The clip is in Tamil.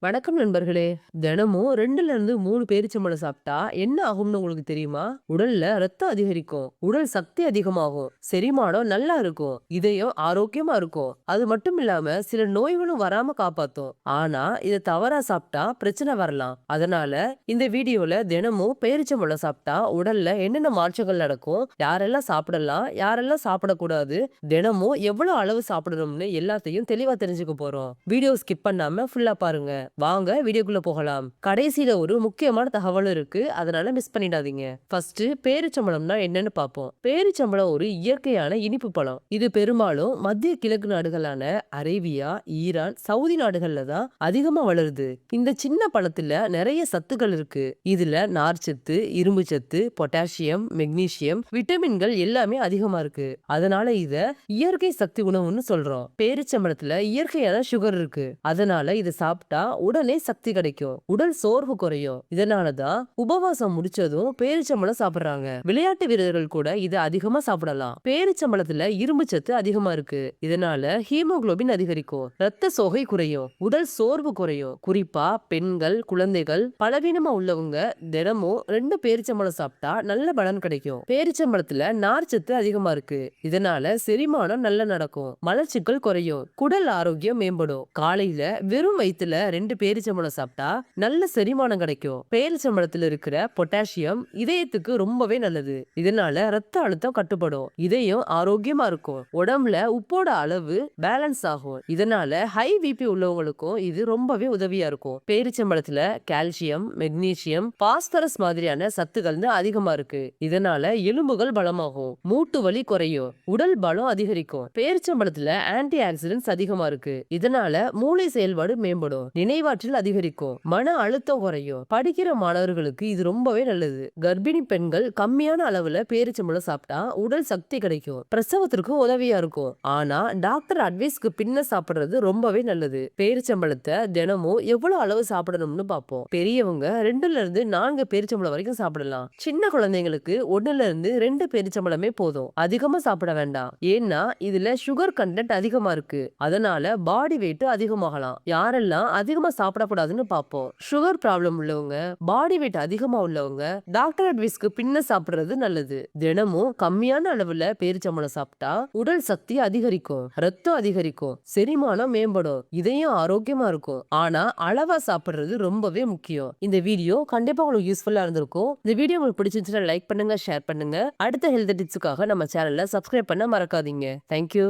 வணக்கம் நண்பர்களே. தினமும் 2ல இருந்து 3 பேரிச்சம்பழம் சாப்பிட்டா என்ன ஆகும்னு உங்களுக்கு தெரியுமா? உடல்ல ரத்தம் அதிகரிக்கும், உடல் சக்தி அதிகமாகும், செரிமானம் நல்லா இருக்கும், இதயம் ஆரோக்கியமா இருக்கும். அது மட்டும் இல்லாம சில நோய்களும் வராம காப்பாத்தும். ஆனா இத தவறா சாப்பிட்டா பிரச்சனை வரலாம். அதனால இந்த வீடியோல தினமும் பேரிச்சம்பழம் சாப்பிட்டா உடல்ல என்னென்ன மாற்றங்கள் நடக்கும், யாரெல்லாம் சாப்பிடலாம், யாரெல்லாம் சாப்பிடக்கூடாது, தினமும் எவ்வளவு அளவு சாப்பிடணும்னு எல்லாத்தையும் தெளிவா தெரிஞ்சுக்க போறோம். வீடியோ ஸ்கிப் பண்ணாம ஃபுல்லா பாருங்க. வாங்க வீடியோக்குள்ள போகலாம். கடைசியில ஒரு முக்கியமான தகவல் இருக்கு. அதனால மிஸ் பண்ணிடாதீங்க. ஃபர்ஸ்ட் பேரிச்சம்பழம்னா என்னன்னு பாப்போம். பேரிச்சம்பழம் ஒரு இயற்கையான இனிப்பு பழம். இது பெரும்பாலும் மத்திய கிழக்கு நாடுகளான அரேபியா, ஈரான், சவுதி நாடுகள்ல தான் அதிகமா வளருது. இந்த சின்ன பழத்துல நிறைய சத்துக்கள் இருக்கு. இதுல நார்ச்சத்து, இரும்பு சத்து, பொட்டாசியம், மெக்னீசியம், விட்டமின்கள் எல்லாமே அதிகமா இருக்கு. அதனால இத இயற்கை சக்தி உணவுன்னு சொல்றோம். பேரிச்சம்பழத்துல இயற்கையான சுகர் இருக்கு. அதனால இத சாப்பிட்டா உடனே சக்தி கிடைக்கும், உடல் சோர்வு குறையும். இதனாலதான் உபவாசம் முடிச்சதும் பேரிச்சம்பழம் சாப்பிடுறாங்க. விளையாட்டு வீரர்கள் கூட இதை அதிகமா சாப்பிடலாம். பேரிச்சம்பழத்துல இரும்பு சத்து அதிகமா இருக்கு. இதனால ஹீமோகுளோபின் அதிகரிக்கும், ரத்த சோகை குறையும், உடல் சோர்வு குறையும். குறிப்பா பெண்கள், குழந்தைகள், பலவீனமா உள்ளவங்க தினமும் 2 பேரிச்சம்பழம் சாப்பிட்டா நல்ல பலன் கிடைக்கும். பேரிச்சம்பழத்துல நார்ச்சத்து அதிகமா இருக்கு. இதனால செரிமானம் நல்லா நடக்கும், மலச்சிக்கல் குறையும், குடல் ஆரோக்கியம் மேம்படும். காலையில வெறும் வயித்துல 2 பேரிச்சம்பழம் சாப்பிட்டா நல்ல செரிமானம் கிடைக்கும். பேரிச்சம்பழத்துல இருக்கிற பொட்டாசியம் இதயத்துக்கு ரொம்பவே நல்லது. இதனால ரத்த அழுத்தம் கட்டுப்படும், இதயம் ஆரோக்கியமா இருக்கும், உடம்புல உப்போட அளவு பேலன்ஸ் ஆகும். இதனால ஹை பிபி உள்ளவங்களுக்கும் இது ரொம்பவே உதவியா இருக்கும். பேரிச்சம்பழத்துல கால்சியம், மெக்னீசியம், பாஸ்பரஸ் மாதிரியான சத்துக்கள் அதிகமா இருக்கு. இதனால எலும்புகள் பலமாகும், மூட்டு வலி குறையும், உடல் பலம் அதிகரிக்கும். பேரிச்சம்பழத்துல ஆன்டி ஆக்சிடென்ட்ஸ் அதிகமா இருக்கு. இதனால மூளை செயல்பாடு மேம்படும், நினைவாற்றல் அதிகரிக்கும், மன அழுத்தம் குறையும். படிக்கிற மாணவர்களுக்கு இது ரொம்பவே நல்லது. கர்ப்பிணி பெண்கள் கம்மியான அளவுல பேரிச்சம்பழம் சாப்பிட்டா உடல் சக்தி கிடைக்கும், பிரசவத்திற்கு உதவியா இருக்கும். ஆனா டாக்டர் அட்வைஸ்க்கு பின்ன சாப்பிடுறது ரொம்பவே நல்லது. பேரிச்சம்பழத்தை தினமும் எவ்வளவு அளவு சாப்பிடணும்னு பார்ப்போம். பெரியவங்க 2ல இருந்து 4 பேரிச்சம்பழம் வரைக்கும் சாப்பிடலாம். சின்ன குழந்தைங்களுக்கு 1ல இருந்து 2 பேரிச்சம்பழமே போதும், அதிகமா சாப்பிட வேண்டாம். ஏன்னா இதுல சுகர் கண்டென்ட் அதிகமா இருக்கு. அதனால பாடி வெயிட் அதிகமாகலாம். யாரெல்லாம் அதிகமா சாப்பிடக்கூடாதுன்னு பார்ப்போம். சுகர் ப்ராப்ளம் உள்ளவங்க, பாடி வெயிட் அதிகமா உள்ளவங்க டாக்டர் அட்வைஸ்க்கு பின்ன சாப்பிடுறது நல்லது. தினமும் கம்மியான அளவுல பேரிச்சம்பழம் சாப்பிட்டா உடல் சக்தி அதிகரிக்கும், ரத்தம் அதிகரிக்கும், செரிமானம் மேம்படும், இதயம் ஆரோக்கியமா இருக்கும். ஆனா அளவா சாப்பிடுறது ரொம்பவே முக்கியம். இந்த வீடியோ கண்டிப்பா உங்களுக்கு யூஸ்ஃபுல்லா இருந்திருக்கும். இந்த வீடியோ உங்களுக்கு பிடிச்சிருந்துச்சுன்னா லைக் பண்ணுங்க, ஷேர் பண்ணுங்க. அடுத்த ஹெல்த் டிப்ஸுக்காக நம்ம சேனலை சப்ஸ்கிரைப் பண்ண மறக்காதீங்க. தேங்க்யூ.